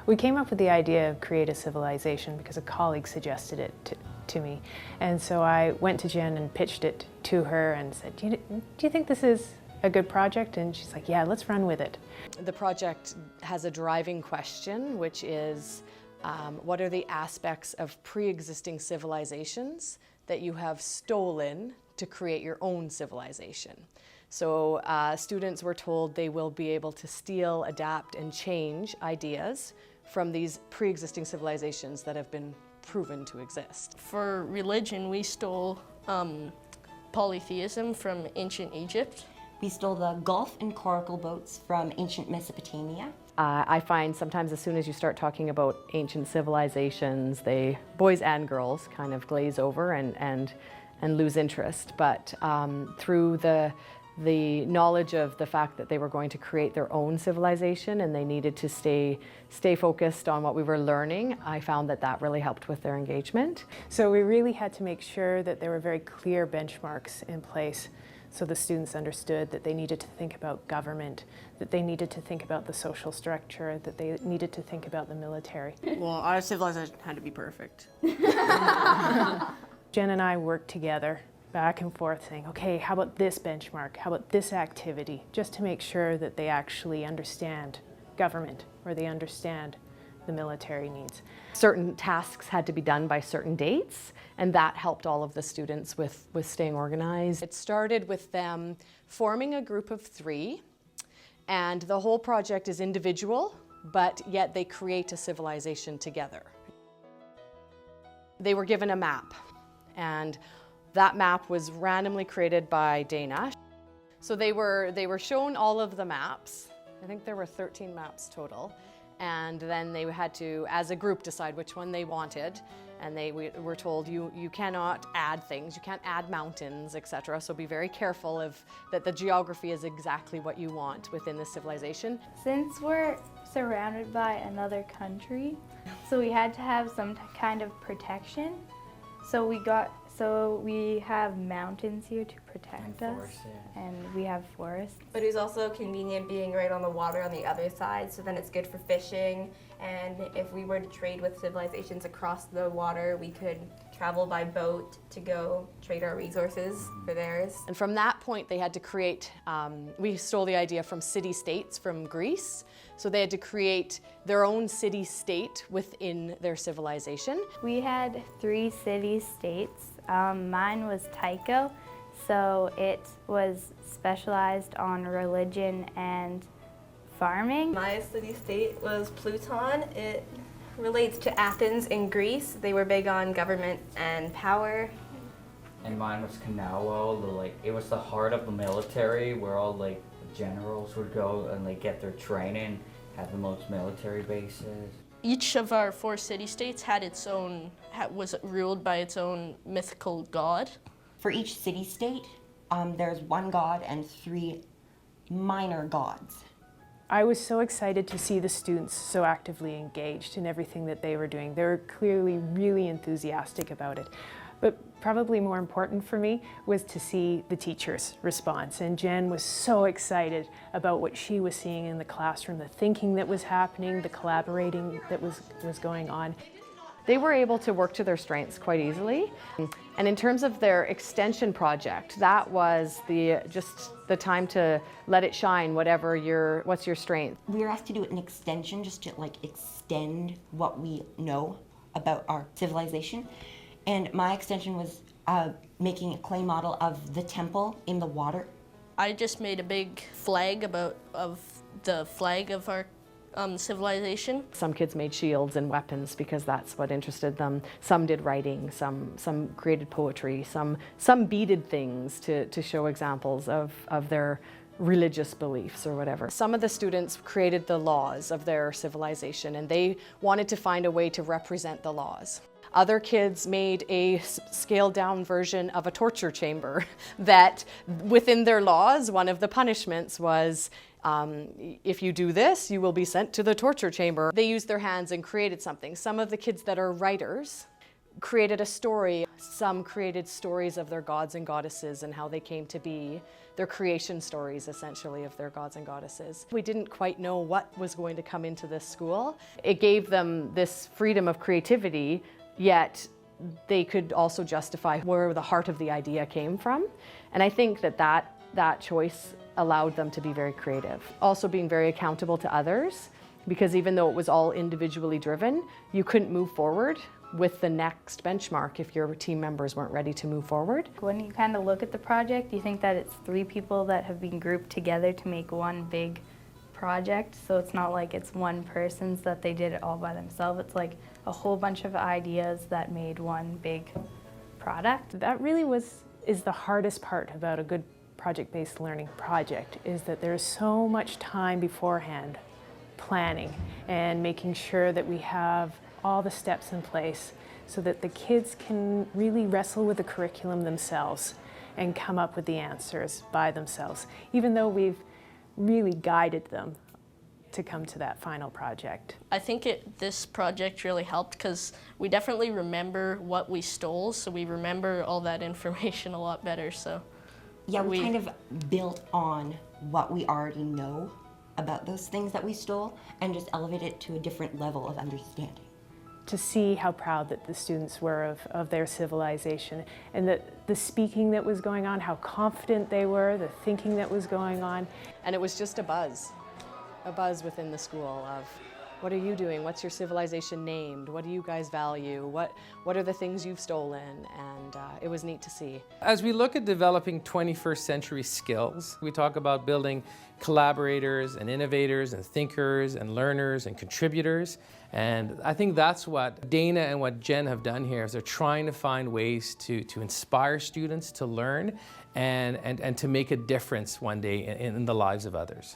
We came up with the idea of create a civilization because a colleague suggested it to me. And so I went to Jenn and pitched it to her and said, do you think this is a good project? And she's like, yeah, let's run with it. The project has a driving question, which is what are the aspects of pre-existing civilizations that you have stolen to create your own civilization? So students were told they will be able to steal, adapt, and change ideas from these pre-existing civilizations that have been proven to exist. For religion, we stole polytheism from ancient Egypt. We stole the Gulf and coracle boats from ancient Mesopotamia. I find sometimes as soon as you start talking about ancient civilizations, boys and girls kind of glaze over and lose interest. But through the knowledge of the fact that they were going to create their own civilization and they needed to stay focused on what we were learning, I found that really helped with their engagement. So we really had to make sure that there were very clear benchmarks in place so the students understood that they needed to think about government, that they needed to think about the social structure, that they needed to think about the military. Well, our civilization had to be perfect. Jenn and I worked together back and forth saying, okay, how about this benchmark? How about this activity? Just to make sure that they actually understand government or they understand the military needs. Certain tasks had to be done by certain dates, and that helped all of the students with staying organized. It started with them forming a group of 3, and the whole project is individual, but yet they create a civilization together. They were given a map, and that map was randomly created by Dayna. So they were shown all of the maps. I think there were 13 maps total. And then they had to, as a group, decide which one they wanted. And we were told, you cannot add things, you can't add mountains, etc. So be very careful that the geography is exactly what you want within the civilization. Since we're surrounded by another country, so we had to have some kind of protection. So we have mountains here to protect us, and we have forests. But it was also convenient being right on the water on the other side, so then it's good for fishing. And if we were to trade with civilizations across the water, we could travel by boat to go trade our resources for theirs. And from that point, they had to create, we stole the idea from city-states from Greece. So they had to create their own city-state within their civilization. We had 3 city-states. Mine was Tycho, so it was specialized on religion and farming. My city-state was Pluton. It relates to Athens in Greece. They were big on government and power. And mine was Kanawa. It was the heart of the military, where all the generals would go and get their training, had the most military bases. Each of our 4 city-states had was ruled by its own mythical god. For each city-state, there's 1 god and 3 minor gods. I was so excited to see the students so actively engaged in everything that they were doing. They were clearly really enthusiastic about it. But probably more important for me was to see the teachers' response. And Jenn was so excited about what she was seeing in the classroom, the thinking that was happening, the collaborating that was going on. They were able to work to their strengths quite easily. And in terms of their extension project, that was just the time to let it shine, what's your strength. We were asked to do an extension just to extend what we know about our civilization. And my extension was making a clay model of the temple in the water. I just made a big flag of the flag of our civilization. Some kids made shields and weapons because that's what interested them. Some did writing, some created poetry, some beaded things to show examples of their religious beliefs or whatever. Some of the students created the laws of their civilization, and they wanted to find a way to represent the laws. Other kids made a scaled down version of a torture chamber that within their laws, one of the punishments was if you do this, you will be sent to the torture chamber. They used their hands and created something. Some of the kids that are writers created a story. Some created stories of their gods and goddesses and how they came to be, their creation stories essentially of their gods and goddesses. We didn't quite know what was going to come into this school. It gave them this freedom of creativity, yet they could also justify where the heart of the idea came from. And I think that choice allowed them to be very creative. Also being very accountable to others, because even though it was all individually driven, you couldn't move forward with the next benchmark if your team members weren't ready to move forward. When you kind of look at the project, you think that it's 3 people that have been grouped together to make one big project. So it's not like it's one person's that they did it all by themselves. It's like a whole bunch of ideas that made one big product. That really is the hardest part about a good project-based learning project, is that there's so much time beforehand planning and making sure that we have all the steps in place so that the kids can really wrestle with the curriculum themselves and come up with the answers by themselves, even though we've really guided them to come to that final project. I think this project really helped because we definitely remember what we stole, so we remember all that information a lot better. So yeah, we kind of built on what we already know about those things that we stole and just elevated it to a different level of understanding. To see how proud that the students were of their civilization, and that the speaking that was going on, how confident they were, the thinking that was going on. And it was just a buzz within the school of, what are you doing? What's your civilization named? What do you guys value? What are the things you've stolen? And it was neat to see. As we look at developing 21st century skills, we talk about building collaborators and innovators and thinkers and learners and contributors. And I think that's what Dayna and what Jenn have done here, is they're trying to find ways to inspire students to learn and to make a difference one day in the lives of others.